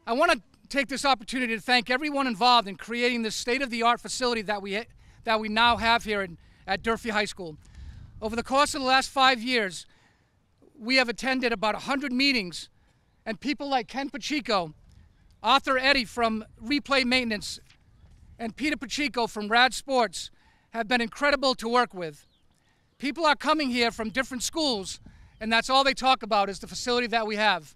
I want to take this opportunity to thank everyone involved in creating this state-of-the-art facility that we now have here at Durfee High School. Over the course of the last 5 years, we have attended about 100 meetings, and people like Ken Pacheco, Arthur Eddy from Replay Maintenance, and Peter Pacheco from Rad Sports have been incredible to work with. People are coming here from different schools, and that's all they talk about is the facility that we have.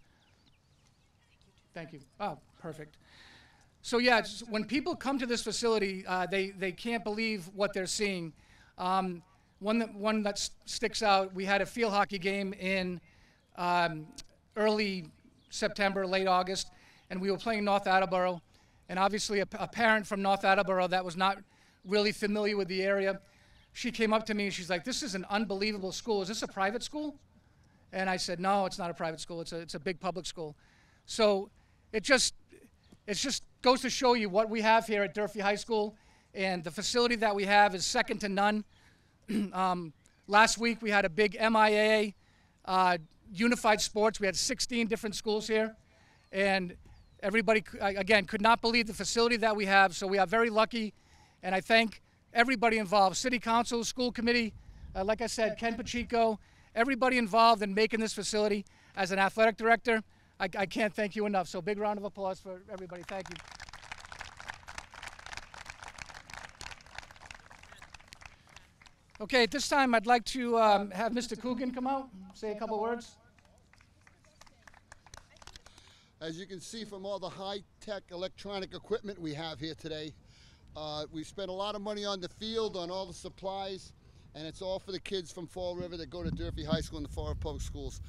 Thank you. Oh, perfect. So yeah, when people come to this facility, they can't believe what they're seeing. One that sticks out, we had a field hockey game in early September, late August, and we were playing North Attleboro. And obviously a parent from North Attleboro that was not really familiar with the area, she came up to me and she's like, "This is an unbelievable school. Is this a private school?" And I said, "No, it's not a private school. It's a big public school." So it just goes to show you what we have here at Durfee High School, and the facility that we have is second to none. Last week we had a big MIAA unified sports. We had 16 different schools here, and everybody, again, could not believe the facility that we have, so we are very lucky, and I thank everybody involved, City Council, School Committee, like I said, Ken Pacheco, everybody involved in making this facility. As an athletic director, I can't thank you enough, so big round of applause for everybody. Thank you. Okay, at this time, I'd like to have Mr. Coogan come out, say a couple words. As you can see from all the high-tech electronic equipment we have here today, we spent a lot of money on the field, on all the supplies, and it's all for the kids from Fall River that go to Durfee High School and the Fall River Public Schools.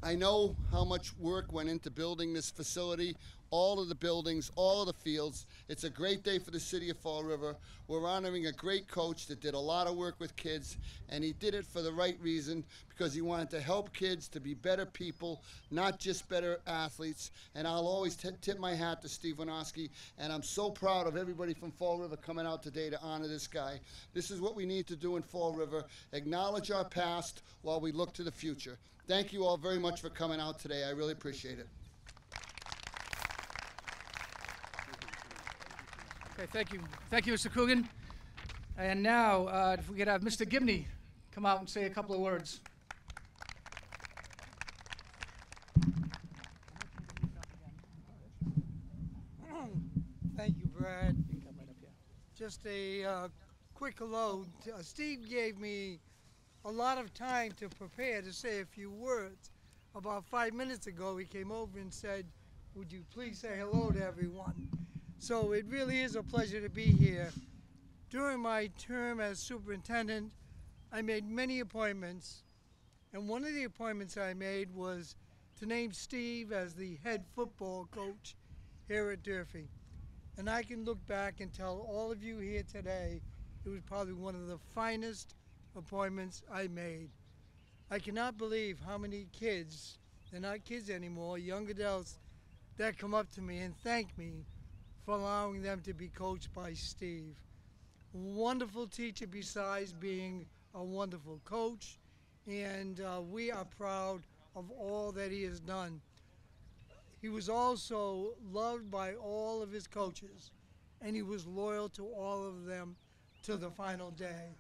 I know how much work went into building this facility, all of the buildings, all of the fields. It's a great day for the city of Fall River. We're honoring a great coach that did a lot of work with kids, and he did it for the right reason, because he wanted to help kids to be better people, not just better athletes. And I'll always tip my hat to Steve Winarski, and I'm so proud of everybody from Fall River coming out today to honor this guy. This is what we need to do in Fall River, acknowledge our past while we look to the future. Thank you all very much for coming out today. I really appreciate it. Okay, thank you. Thank you, Mr. Coogan. And now, if we could have Mr. Gibney come out and say a couple of words. Thank you, Brad. Just a quick hello. Steve gave me a lot of time to prepare to say a few words. About 5 minutes ago, he came over and said, "Would you please say hello to everyone?" So it really is a pleasure to be here. During my term as superintendent, I made many appointments, and one of the appointments I made was to name Steve as the head football coach here at Durfee. And I can look back and tell all of you here today, it was probably one of the finest appointments I made. I cannot believe how many kids, they're not kids anymore, young adults, that come up to me and thank me for allowing them to be coached by Steve. Wonderful teacher besides being a wonderful coach, and we are proud of all that he has done. He was also loved by all of his coaches, and he was loyal to all of them to the final day.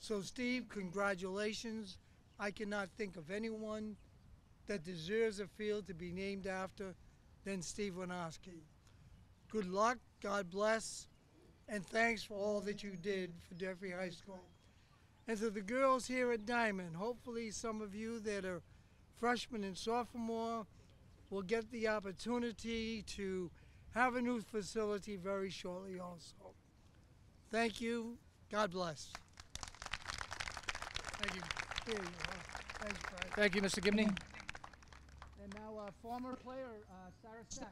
So Steve, congratulations. I cannot think of anyone that deserves a field to be named after than Steve Winarski. Good luck, God bless, and thanks for all that you did for Durfee High School. And to the girls here at Diamond, hopefully some of you that are freshmen and sophomore will get the opportunity to have a new facility very shortly also. Thank you. God bless. Thank you. Here you are. Thanks, Brad. Thank you, Mr. Gibney. And now, former player, Sarah Sachs.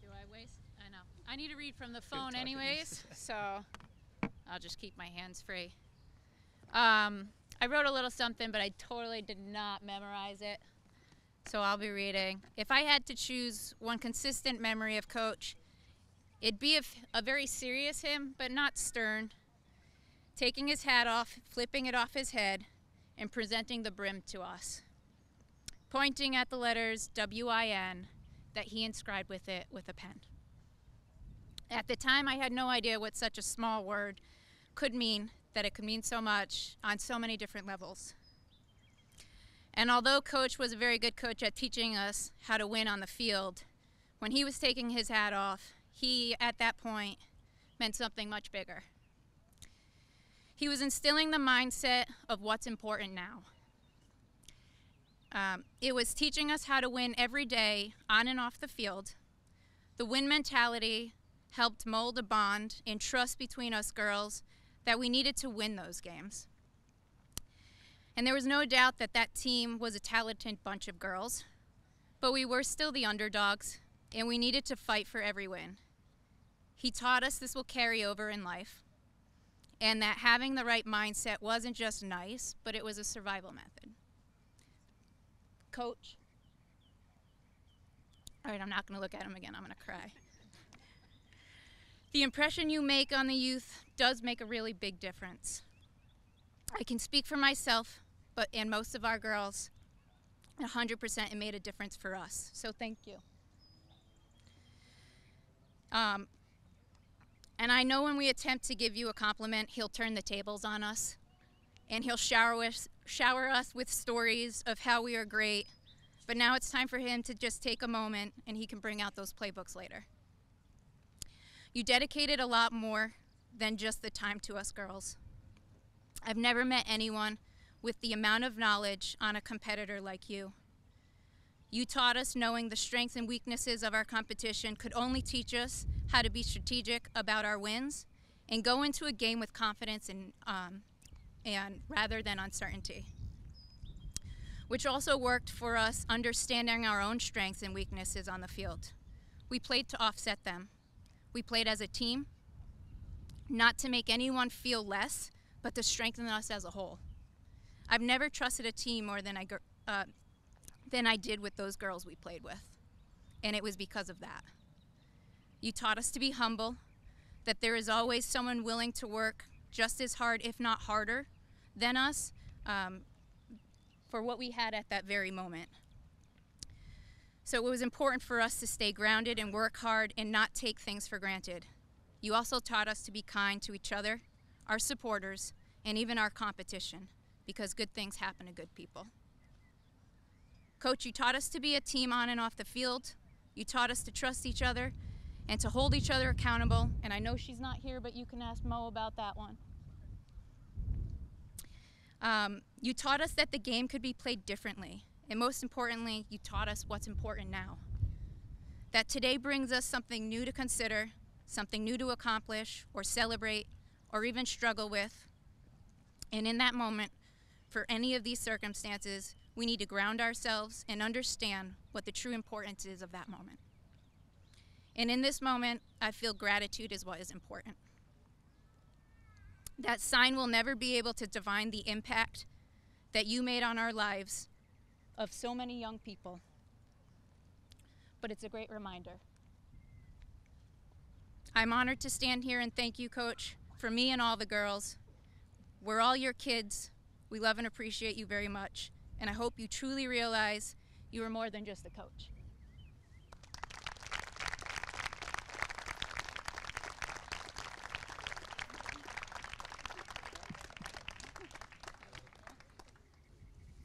Do I waste? I know. I need to read from the phone anyways, so I'll just keep my hands free. I wrote a little something, but I totally did not memorize it. So I'll be reading. If I had to choose one consistent memory of Coach, it'd be a very serious him, but not stern. taking his hat off, flipping it off his head, and presenting the brim to us, pointing at the letters W-I-N that he inscribed with it with a pen. At the time, I had no idea what such a small word could mean, that it could mean so much on so many different levels. And although Coach was a very good coach at teaching us how to win on the field, when he was taking his hat off, he, at that point, meant something much bigger. He was instilling the mindset of what's important now. It was teaching us how to win every day on and off the field. The win mentality helped mold a bond and trust between us girls that we needed to win those games. And there was no doubt that that team was a talented bunch of girls, but we were still the underdogs, and we needed to fight for every win. He taught us this will carry over in life, and that having the right mindset wasn't just nice, but it was a survival method. Coach. All right, I'm not going to look at him again. I'm going to cry. The impression you make on the youth does make a really big difference. I can speak for myself, and most of our girls, 100% it made a difference for us. So thank you. And I know when we attempt to give you a compliment, he'll turn the tables on us, and he'll shower us with stories of how we are great. But now it's time for him to just take a moment, and he can bring out those playbooks later. You dedicated a lot more than just the time to us girls. I've never met anyone with the amount of knowledge on a competitor like you. You taught us knowing the strengths and weaknesses of our competition could only teach us how to be strategic about our wins and go into a game with confidence and rather than uncertainty. Which also worked for us understanding our own strengths and weaknesses on the field. We played to offset them. We played as a team, not to make anyone feel less, but to strengthen us as a whole. I've never trusted a team more than I did with those girls we played with, and it was because of that. You taught us to be humble, that there is always someone willing to work just as hard, if not harder, than us for what we had at that very moment. So it was important for us to stay grounded and work hard and not take things for granted. You also taught us to be kind to each other, our supporters, and even our competition, because good things happen to good people. Coach, you taught us to be a team on and off the field. You taught us to trust each other and to hold each other accountable. And I know she's not here, but you can ask Mo about that one. You taught us that the game could be played differently. And most importantly, you taught us what's important now. That today brings us something new to consider, something new to accomplish or celebrate or even struggle with. And in that moment, for any of these circumstances, we need to ground ourselves and understand what the true importance is of that moment. And in this moment, I feel gratitude is what is important. That sign will never be able to define the impact that you made on our lives of so many young people, but it's a great reminder. I'm honored to stand here and thank you, Coach, for me and all the girls. We're all your kids. We love and appreciate you very much, and I hope you truly realize you are more than just a coach.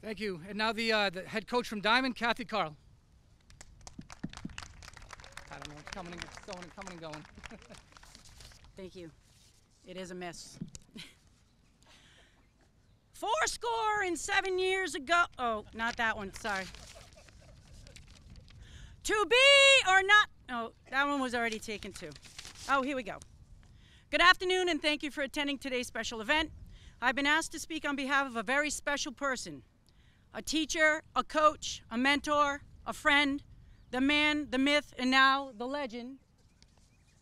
Thank you. And now the head coach from Diamond, Kathy Carl. I don't know what's coming and going. Thank you. It is a mess. 407 ago. Oh, not that one. Sorry. To be or not. Oh, that one was already taken too. Oh, here we go. Good afternoon, and thank you for attending today's special event. I've been asked to speak on behalf of a very special person. A teacher, a coach, a mentor, a friend, the man, the myth, and now the legend,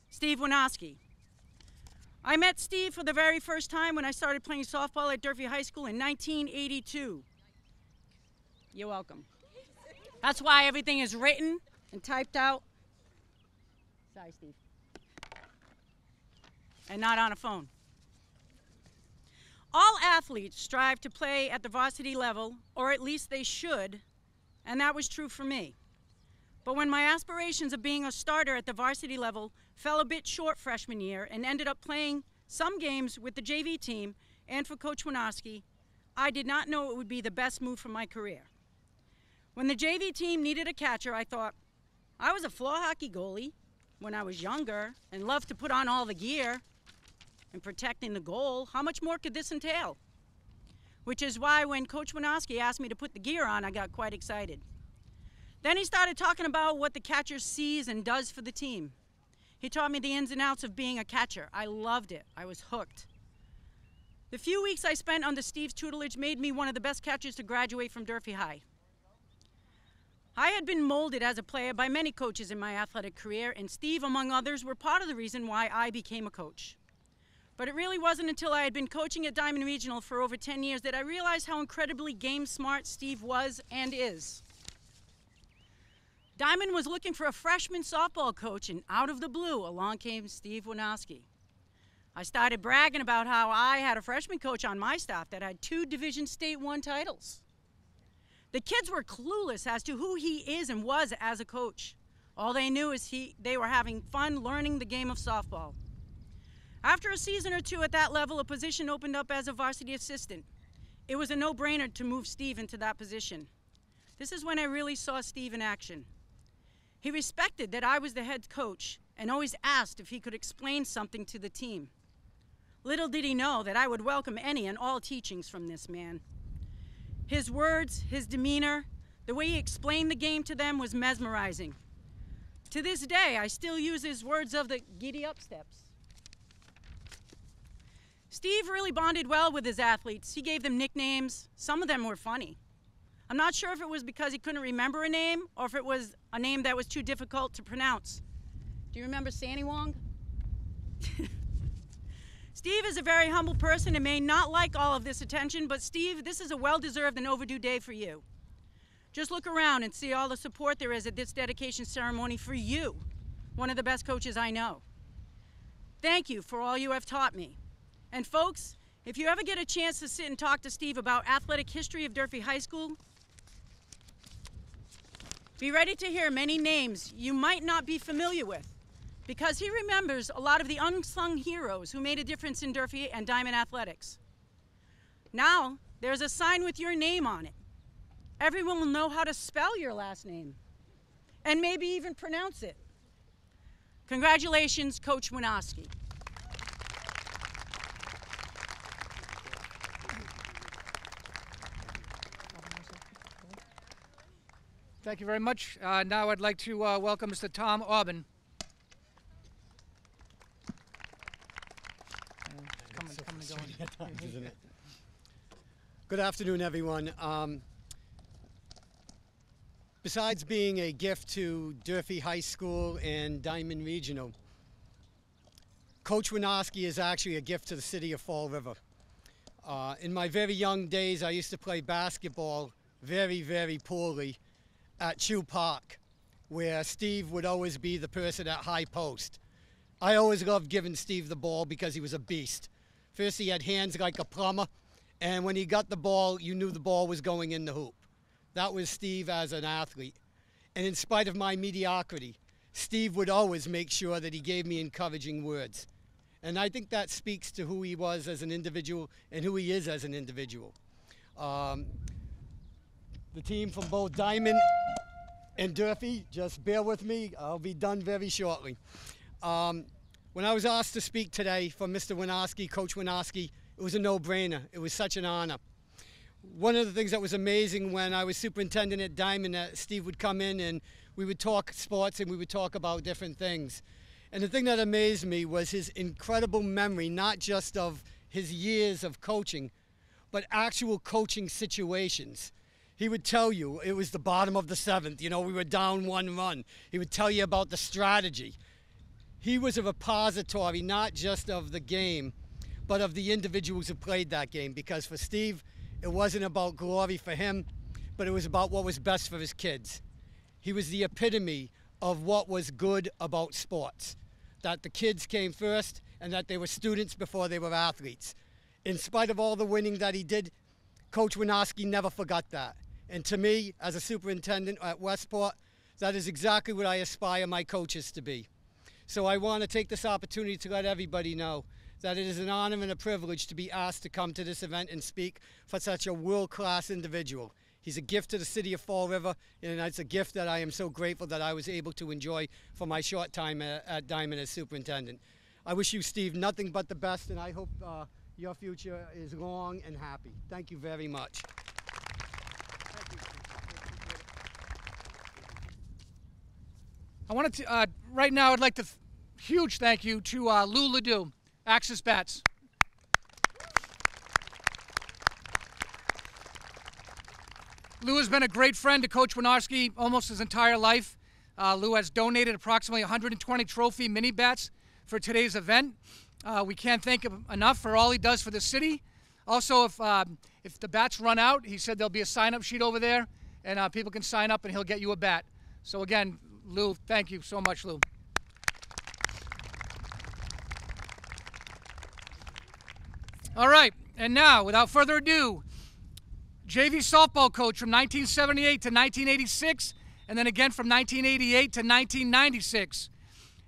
Steve Winarski. I met Steve for the very first time when I started playing softball at Durfee High School in 1982. You're welcome. That's why everything is written and typed out. Sorry, Steve. And not on a phone. All athletes strive to play at the varsity level, or at least they should, and that was true for me. But when my aspirations of being a starter at the varsity level fell a bit short freshman year and ended up playing some games with the JV team and for Coach Winarski, I did not know it would be the best move for my career. When the JV team needed a catcher, I thought, I was a floor hockey goalie when I was younger and loved to put on all the gear and protecting the goal. How much more could this entail? Which is why when Coach Winarski asked me to put the gear on, I got quite excited. Then he started talking about what the catcher sees and does for the team. He taught me the ins and outs of being a catcher. I loved it. I was hooked. The few weeks I spent under Steve's tutelage made me one of the best catchers to graduate from Durfee High. I had been molded as a player by many coaches in my athletic career, and Steve, among others, were part of the reason why I became a coach. But it really wasn't until I had been coaching at Diamond Regional for over 10 years that I realized how incredibly game smart Steve was and is. Diamond was looking for a freshman softball coach, and out of the blue, along came Steve Winarski. I started bragging about how I had a freshman coach on my staff that had 2 Division State I titles. The kids were clueless as to who he is and was as a coach. All they knew is they were having fun learning the game of softball. After a season or 2 at that level, a position opened up as a varsity assistant. It was a no-brainer to move Steve into that position. This is when I really saw Steve in action. He respected that I was the head coach and always asked if he could explain something to the team. Little did he know that I would welcome any and all teachings from this man. His words, his demeanor, the way he explained the game to them was mesmerizing. To this day, I still use his words of the giddy-up steps. Steve really bonded well with his athletes. He gave them nicknames. Some of them were funny. I'm not sure if it was because he couldn't remember a name or if it was a name that was too difficult to pronounce. Do you remember Sandy Wong? Steve is a very humble person and may not like all of this attention, but Steve, this is a well-deserved and overdue day for you. Just look around and see all the support there is at this dedication ceremony for you, one of the best coaches I know. Thank you for all you have taught me. And folks, if you ever get a chance to sit and talk to Steve about athletic history of Durfee High School, be ready to hear many names you might not be familiar with, because he remembers a lot of the unsung heroes who made a difference in Durfee and Diamond athletics. Now, there's a sign with your name on it. Everyone will know how to spell your last name, and maybe even pronounce it. Congratulations, Coach Winarski. Thank you very much. Now I'd like to welcome Mr. Tom Aubin. Good afternoon, everyone. Besides being a gift to Durfee High School and Diamond Regional, Coach Winarski is actually a gift to the city of Fall River. In my very young days, I used to play basketball very, very poorly at Chew Park, where Steve would always be the person at high post. I always loved giving Steve the ball because he was a beast. First, he had hands like a plumber, and when he got the ball, you knew the ball was going in the hoop. That was Steve as an athlete. And in spite of my mediocrity, Steve would always make sure that he gave me encouraging words. And I think that speaks to who he was as an individual and who he is as an individual. The team from both Diamond and Durfee, just bear with me, I'll be done very shortly. When I was asked to speak today for Mr. Winarski, Coach Winarski, it was a no-brainer. It was such an honor. One of the things that was amazing when I was superintendent at Diamond, Steve would come in and we would talk sports and we would talk about different things. And the thing that amazed me was his incredible memory, not just of his years of coaching, but actual coaching situations. He would tell you it was the bottom of the 7th, you know, we were down 1 run. He would tell you about the strategy. He was a repository not just of the game, but of the individuals who played that game, because for Steve, it wasn't about glory for him, but it was about what was best for his kids. He was the epitome of what was good about sports, that the kids came first and that they were students before they were athletes. In spite of all the winning that he did, Coach Winarski never forgot that. And to me, as a superintendent at Westport, that is exactly what I aspire my coaches to be. So I want to take this opportunity to let everybody know that it is an honor and a privilege to be asked to come to this event and speak for such a world-class individual. He's a gift to the city of Fall River, and it's a gift that I am so grateful that I was able to enjoy for my short time at Diamond as superintendent. I wish you, Steve, nothing but the best, and I hope your future is long and happy. Thank you very much. I wanted to, right now, I'd like to, huge thank you to Lou Ledoux, Axis Bats. Lou has been a great friend to Coach Winarski almost his entire life. Lou has donated approximately 120 trophy mini bats for today's event. We can't thank him enough for all he does for the city. Also, if the bats run out, he said there'll be a sign-up sheet over there, and people can sign up and he'll get you a bat. So again, Lou, thank you so much, Lou. All right, and now, without further ado, JV softball coach from 1978 to 1986, and then again from 1988 to 1996.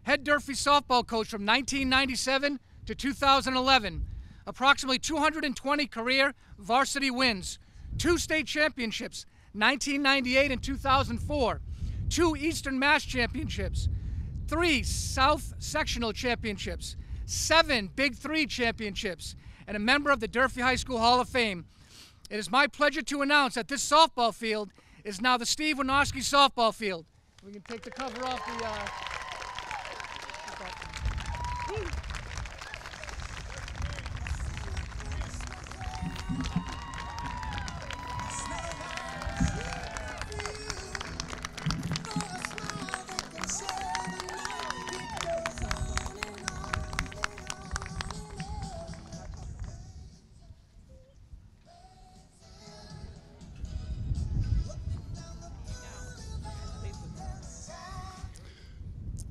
Head Durfee softball coach from 1997 to 2011. Approximately 220 career varsity wins. 2 state championships, 1998 and 2004. 2 Eastern Mass championships. 3 South sectional championships. 7 Big 3 championships. And a member of the Durfee High School Hall of Fame. It is my pleasure to announce that this softball field is now the Steve Winarski softball field. We can take the cover off the...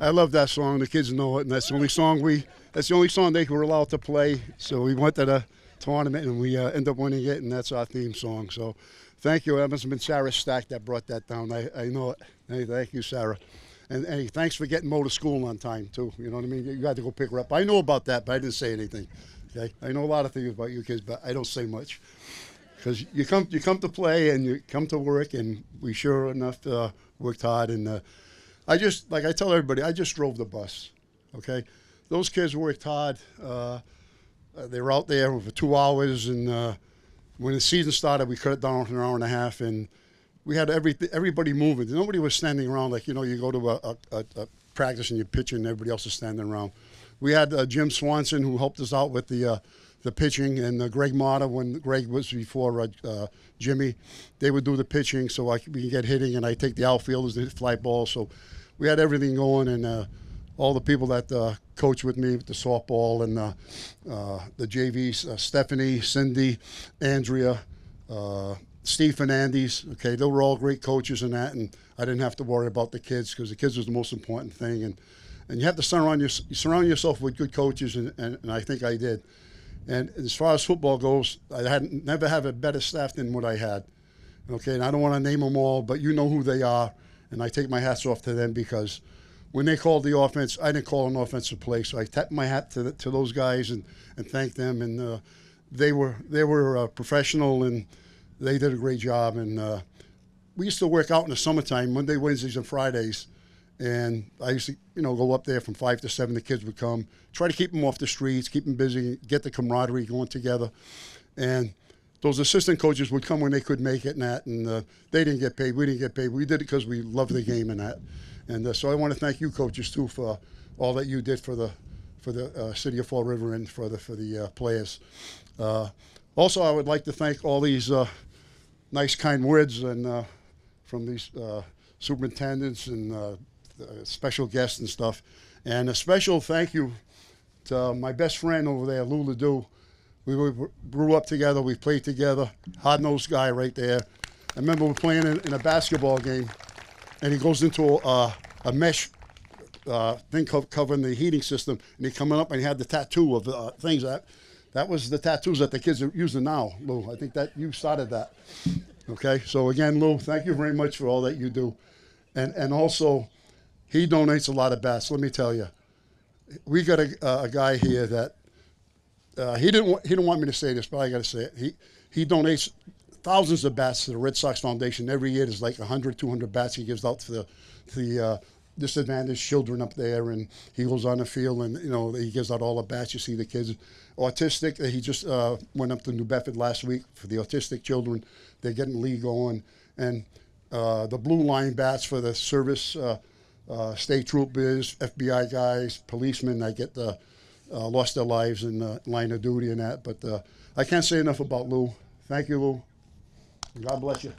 I love that song. The kids know it, and that's the only song they were allowed to play. So we went to the tournament, and we ended up winning it, and that's our theme song. So thank you. That must have been Sarah Stack that brought that down. I know it. Hey, thank you, Sarah. And hey, thanks for getting Mo to school on time, too. You know what I mean? You had to go pick her up. I know about that, but I didn't say anything. Okay? I know a lot of things about you kids, but I don't say much. Because you come to play, and you come to work, and we sure enough worked hard. And like I tell everybody, I just drove the bus, okay? Those kids worked hard. They were out there for 2 hours, and when the season started, we cut it down to an hour and a half, and we had everybody moving. Nobody was standing around like, you know, you go to a practice and you're pitching and everybody else is standing around. We had Jim Swanson, who helped us out with the pitching, and Greg Mata, when Greg was before Jimmy, they would do the pitching so we can get hitting, and I take the outfielders and hit fly balls. So we had everything going, and all the people that coach with me with the softball and the JVs, Stephanie, Cindy, Andrea, Steve Fernandez. Okay, they were all great coaches in that, and I didn't have to worry about the kids because the kids was the most important thing. And you have to surround yourself with good coaches, and I think I did. And as far as football goes, I never have a better staff than what I had. Okay, and I don't want to name them all, but you know who they are, and I take my hats off to them because when they called the offense, I didn't call an offensive play, so I tap my hat to those guys and thank them. And they were professional, and they did a great job. And we used to work out in the summertime, Monday, Wednesdays, and Fridays. And I used to, go up there from 5 to 7. The kids would come, try to keep them off the streets, keep them busy, get the camaraderie going together. And those assistant coaches would come when they could make it and that. And they didn't get paid. We didn't get paid. We did it because we loved the game and that. And so I want to thank you coaches too for all that you did for the city of Fall River and for the players. Also, I would like to thank all these nice, kind words and from these superintendents and special guests and stuff. And a special thank you to my best friend over there, Lou Ledoux. We grew up together. We played together. Hard-nosed guy right there. I remember we playing in a basketball game, and he goes into a mesh thing covering the heating system, and he coming up and he had the tattoo of things that That was the tattoos that the kids are using now, Lou. I think that you started that. Okay, so again, Lou, thank you very much for all that you do. And also, he donates a lot of bats. Let me tell you, we got a guy here that he didn't want me to say this, but I got to say it. He donates thousands of bats to the Red Sox Foundation every year. There's like 100, 200 bats he gives out to the disadvantaged children up there, and he goes on the field and he gives out all the bats. You see the kids, autistic. He just went up to New Bedford last week for the autistic children. They're getting league going, and the blue line bats for the service, state troopers, FBI guys, policemen that get lost their lives in the line of duty and that. But I can't say enough about Lou. Thank you, Lou. God bless you.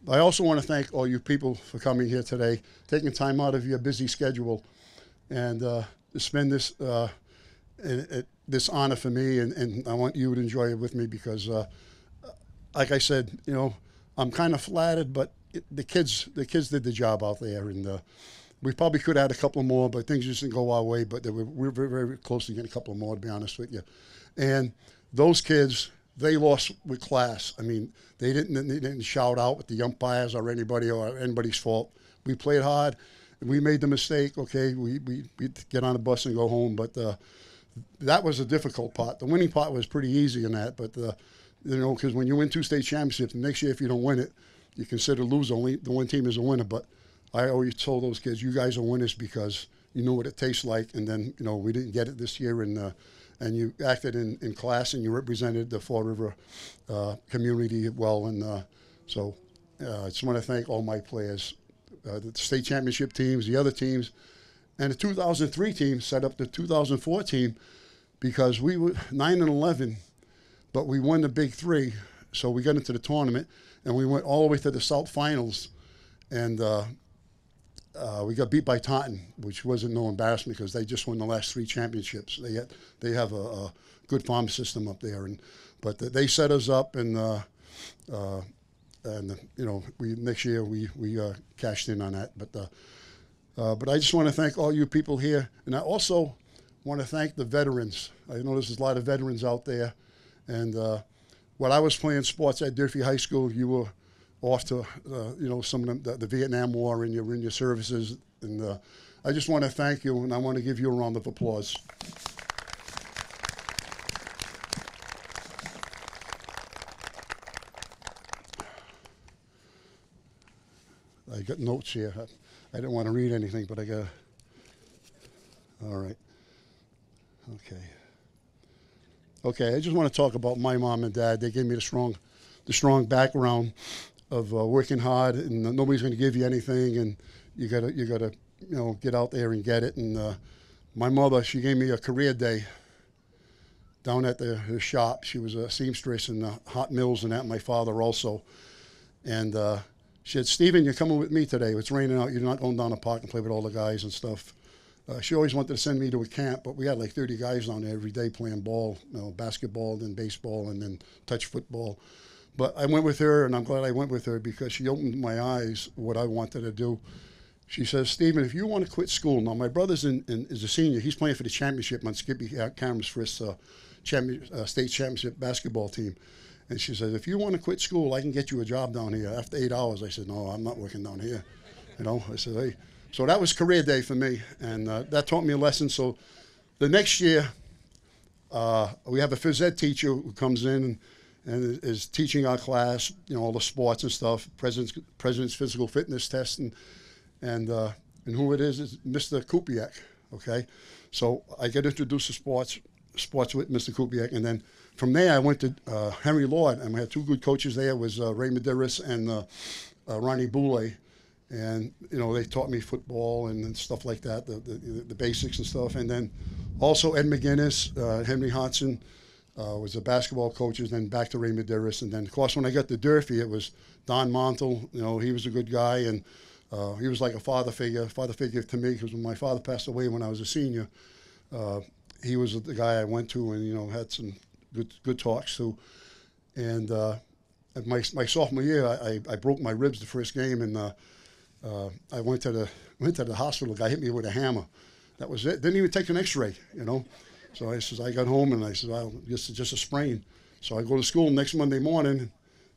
I also want to thank all you people for coming here today, taking time out of your busy schedule, and to spend this this honor for me, and I want you to enjoy it with me because, like I said, I'm kind of flattered, but the kids did the job out there, and we probably could have had a couple more, but things just didn't go our way. But we were very, very close to getting a couple more, to be honest with you. And those kids, they lost with class. I mean, they didn't shout out with the umpires or anybody's fault. We played hard. We made the mistake. Okay, we get on the bus and go home. But that was a difficult part. The winning part was pretty easy in that. But because when you win 2 state championships, the next year if you don't win it, you consider lose. Only the one team is a winner. But I always told those kids, you guys are winners because you know what it tastes like. And then we didn't get it this year, and you acted in class, and you represented the Fall River community well. And so I just want to thank all my players, the state championship teams, the other teams, and the 2003 team set up the 2004 team because we were 9-11, but we won the Big Three. So we got into the tournament, and we went all the way to the South Finals, and we got beat by Taunton, which wasn't no embarrassment because they just won the last 3 championships. They have a good farm system up there, but they set us up, and we next year we cashed in on that. But I just want to thank all you people here, and I also want to thank the veterans. I know there's a lot of veterans out there, and when I was playing sports at Durfee High School, you were off to some of the Vietnam War and you're in your services, and I just want to thank you, and I want to give you a round of applause. I got notes here. I didn't want to read anything, but I got. All right. Okay. I just want to talk about my mom and dad. They gave me the strong background of working hard, and nobody's going to give you anything, and you gotta get out there and get it. And my mother, she gave me a career day down at her shop. She was a seamstress in the hot mills and that. My father also, and she said, "Stephen, you're coming with me today. It's raining out. You're not going down the park and play with all the guys and stuff." She always wanted to send me to a camp, but we had like 30 guys down there every day playing ball, basketball, then baseball, and then touch football. But I went with her, and I'm glad I went with her because she opened my eyes what I wanted to do. She says, "Stephen, if you want to quit school," now my brother's is a senior. He's playing for the championship on Skippy Cameron's first state championship basketball team. And she says, "If you want to quit school, I can get you a job down here after 8 hours." I said, "No, I'm not working down here." I said, "Hey." So that was career day for me, and that taught me a lesson. So the next year, we have a phys ed teacher who comes in and is teaching our class, all the sports and stuff, president's physical fitness test, and who it is Mr. Kupiak. Okay, so I get introduced to sports with Mr. Kupiak, and then from there I went to Henry Lord, and we had 2 good coaches there. It was Ray Medeiros and Ronnie Boulay, and they taught me football and stuff like that, the basics and stuff. And then also Ed McGinnis, Henry Hodson. Was the basketball coaches, then back to Ray Medeiros. And then, of course, when I got to Durfee, it was Don Montel. He was a good guy, and he was like a father figure to me, because when my father passed away when I was a senior, he was the guy I went to and, had some good talks to. And my sophomore year, I broke my ribs the first game, and I went to the hospital. The guy hit me with a hammer. That was it. Didn't even take an X-ray, you know. So I got home and I said, well, just a sprain. So I go to school next Monday morning.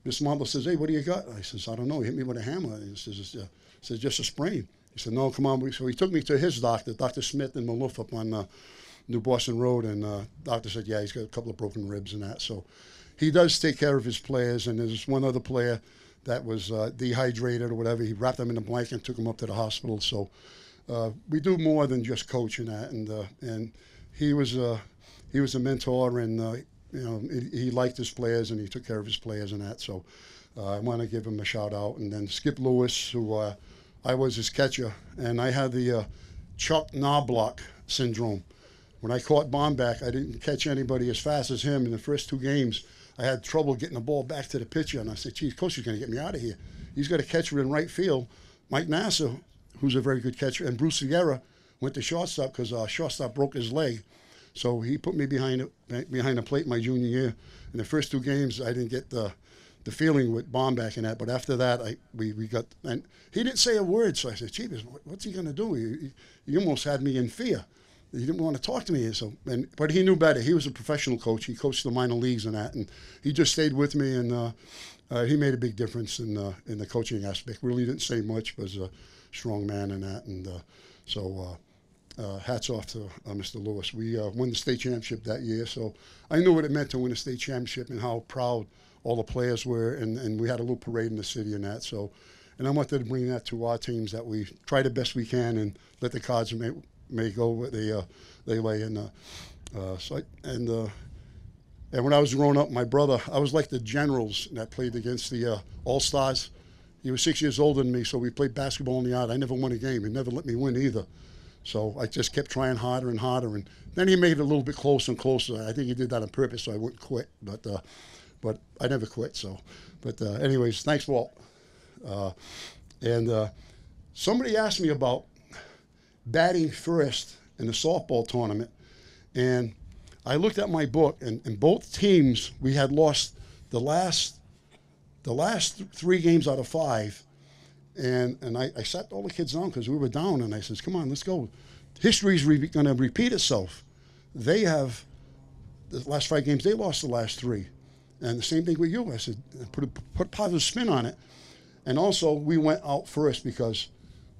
Miss Marble says, hey, what do you got? I says, I don't know. He hit me with a hammer. He says, just a sprain. He said, no, come on. So he took me to his doctor, Dr. Smith in Maloof up on New Boston Road. And doctor said, yeah, he's got a couple of broken ribs and that. So he does take care of his players. And there's one other player that was dehydrated or whatever. He wrapped him in a blanket and took him up to the hospital. So we do more than just coaching that. And he was a mentor, and you know, he liked his players and he took care of his players and that. So I want to give him a shout out. And then Skip Lewis, who I was his catcher, and I had the Chuck Knobloch syndrome. When I caught Bomback, I didn't catch anybody as fast as him. In the first 2 games, I had trouble getting the ball back to the pitcher, and I said, geez, coach is going to get me out of here. He's got a catcher in right field. Mike Nasser, who's a very good catcher, and Bruce Sierra went to shortstop because shortstop broke his leg. So he put me behind the plate my junior year. In the first 2 games, I didn't get the feeling with Bomback and that. But after that, we got, and he didn't say a word. So I said, Chief, what's he going to do? He almost had me in fear. He didn't want to talk to me. But he knew better. He was a professional coach. He coached the minor leagues and that. And he just stayed with me, and he made a big difference in the coaching aspect. Really didn't say much, was a strong man in that. And so hats off to Mr. Lewis. We won the state championship that year, so I knew what it meant to win a state championship and how proud all the players were, and we had a little parade in the city and that. So, and I wanted to bring that to our teams, that we try the best we can and let the cards may go what they lay. And when I was growing up, my brother, I was like the generals that played against the All-Stars. He was 6 years older than me, so we played basketball in the yard. I never won a game. He never let me win either. So I just kept trying harder and harder, and then he made it a little bit closer and closer. I think he did that on purpose so I wouldn't quit, but I never quit. So, but anyways, thanks, Walt. Somebody asked me about batting first in the softball tournament, and I looked at my book, and both teams, we had lost the last 3 games out of 5. And I sat all the kids down because we were down, and I says, come on, let's go. History's going to repeat itself. They have, the last 5 games, they lost the last 3. And the same thing with you. I said, put positive spin on it. And also, we went out first because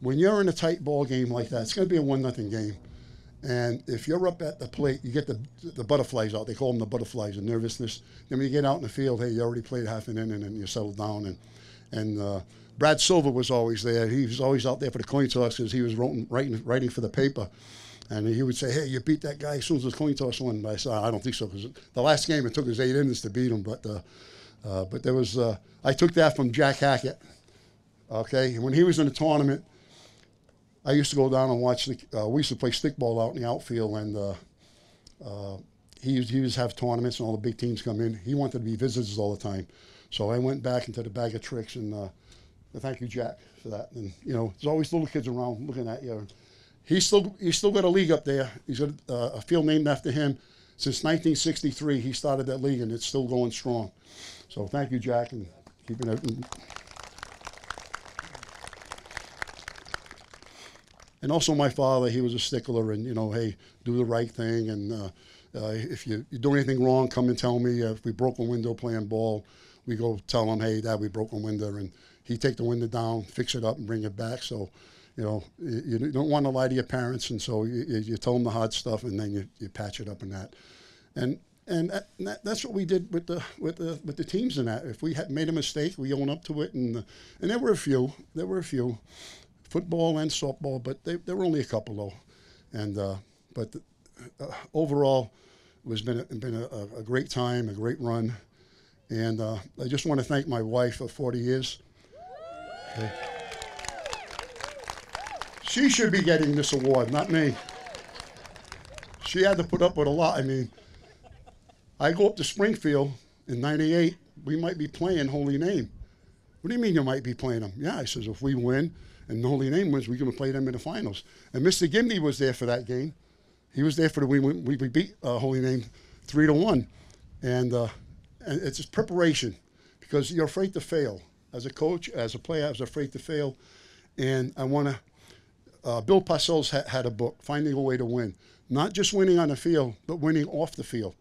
when you're in a tight ball game like that, it's going to be a 1-0 game. And if you're up at the plate, you get the butterflies out. They call them the butterflies, the nervousness. Then when you get out in the field, hey, you already played half an inning and you settle down. And Brad Silver was always there. He was always out there for the coin toss because he was writing for the paper. And he would say, hey, you beat that guy as soon as the coin toss won. But I said, I don't think so, because the last game, it took us 8 innings to beat him. But there was, I took that from Jack Hackett. Okay, and when he was in the tournament, I used to go down and watch, we used to play stickball out in the outfield, and he used to have tournaments and all the big teams come in. He wanted to be visitors all the time. So I went back into the bag of tricks, and thank you, Jack, for that. And, you know, there's always little kids around looking at you. He's still got a league up there. He's got a field named after him. Since 1963, he started that league, and it's still going strong. So thank you, Jack, and keeping it. And also my father, he was a stickler, and, you know, hey, do the right thing. And if you do anything wrong, come and tell me. If we broke a window playing ball, we go tell him, hey, Dad, we broke a window. And he'd take the window down, fix it up, and bring it back. So, you know, you don't want to lie to your parents, and so you tell them the hard stuff, and then you patch it up in that. And that's what we did with the teams in that. If we had made a mistake, we own up to it, and there were a few. Football and softball, but there were only a couple though. And but overall, it's been a great time, a great run, and I just want to thank my wife for 40 years. Okay. She should be getting this award, not me. She had to put up with a lot. I mean, I go up to Springfield in '98. We might be playing Holy Name. What do you mean you might be playing them? Yeah, I says, if we win and the Holy Name wins, we're going to play them in the finals. And Mr. Gimney was there for that game. He was there for the win. We beat Holy Name 3-1. And it's just preparation, because you're afraid to fail. As a coach, as a player, I was afraid to fail. And I want to, Bill Parcells had a book, Finding a Way to Win. Not just winning on the field, but winning off the field.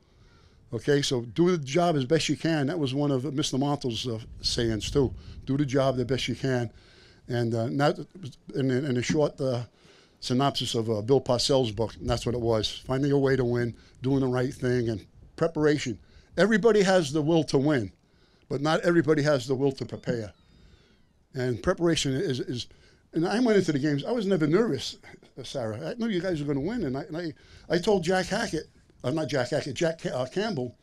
Okay, so do the job as best you can. That was one of Mr. Montel's sayings too. Do the job the best you can. And not in a short synopsis of Bill Parcells' book, and that's what it was. Finding a way to win, doing the right thing, and preparation. Everybody has the will to win, but not everybody has the will to prepare. And preparation is and I went into the games, I was never nervous, Sarah. I knew you guys were going to win, and I told Jack Hackett, not Jack Hackett, Jack Campbell,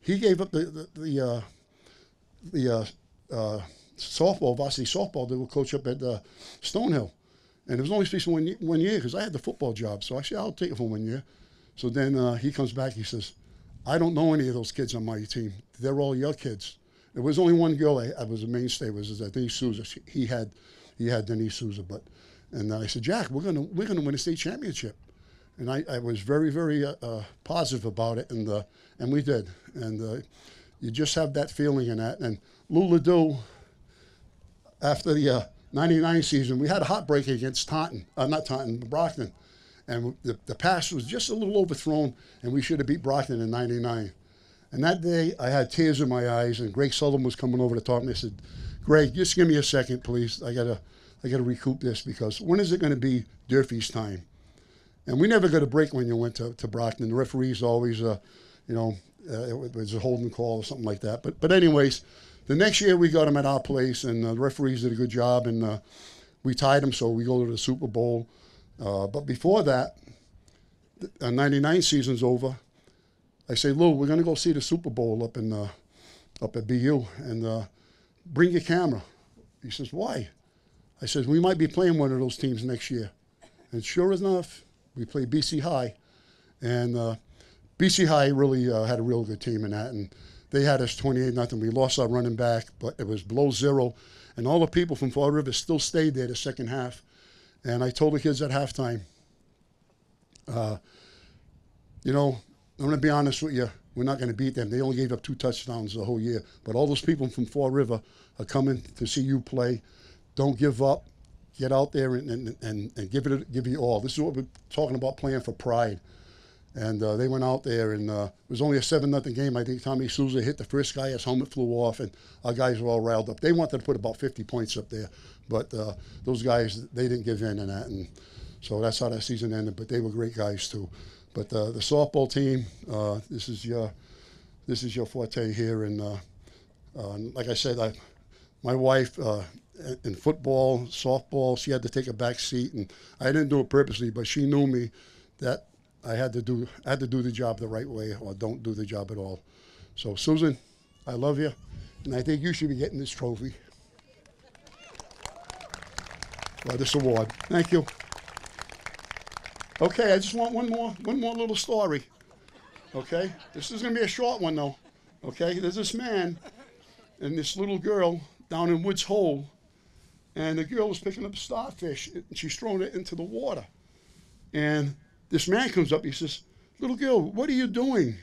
he gave up the softball, varsity softball that would coach up at Stonehill. And it was only for 1 year because I had the football job. So I said, I'll take it for 1 year. So then he comes back, he says, I don't know any of those kids on my team. They're all your kids. There was only one girl I was a mainstay, was Denise Souza. He had Denise Souza. And I said, Jack, we're gonna win a state championship. And I was very, very positive about it, and we did. And you just have that feeling in that. And Lou Ledoux, after the 99 season, we had a heartbreak against Brockton. And the pass was just a little overthrown, and we should have beat Brockton in 99. And that day, I had tears in my eyes, and Greg Sullivan was coming over to talk to me. I said, Greg, just give me a second, please. I gotta recoup this, because when is it going to be Durfee's time? And we never got a break when you went to Brockton. The referees always, it was a holding call or something like that. But anyways, the next year we got them at our place, and the referees did a good job, and we tied them, so we go to the Super Bowl. But before that, the 99 season's over. I say, Lou, we're going to go see the Super Bowl up at BU, and bring your camera. He says, why? I said, we might be playing one of those teams next year. And sure enough, we played BC High, and BC High really had a real good team in that, and they had us 28-0. We lost our running back, but it was below zero, and all the people from Fall River still stayed there the second half. And I told the kids at halftime, I'm going to be honest with you, we're not going to beat them. They only gave up 2 touchdowns the whole year, but all those people from Fall River are coming to see you play. Don't give up. Get out there and give it all. This is what we're talking about, playing for pride. And they went out there, and it was only a 7-0 game. I think Tommy Souza hit the first guy, his helmet flew off, and our guys were all riled up. They wanted to put about 50 points up there, but those guys, they didn't give in that, and so that's how that season ended. But they were great guys too. But the softball team, this is your forte here, and like I said, my wife. In football, softball, she had to take a back seat, and I didn't do it purposely, but she knew me that I had to do the job the right way, or don't do the job at all. So Susan, I love you, and I think you should be getting this trophy, or this award. Thank you. Okay, I just want one more little story. Okay, this is gonna be a short one though. Okay, there's this man and this little girl down in Woods Hole. And the girl was picking up starfish, and she's throwing it into the water. And this man comes up, he says, little girl, what are you doing?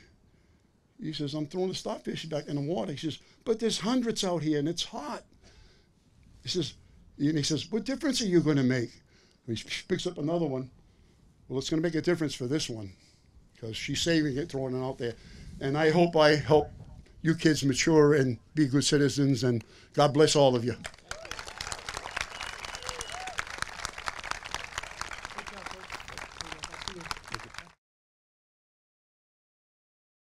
He says, I'm throwing the starfish back in the water. He says, but there's hundreds out here, and it's hot. He says, what difference are you going to make? He picks up another one. Well, it's going to make a difference for this one, because she's saving it, throwing it out there. And I hope I help you kids mature and be good citizens, and God bless all of you.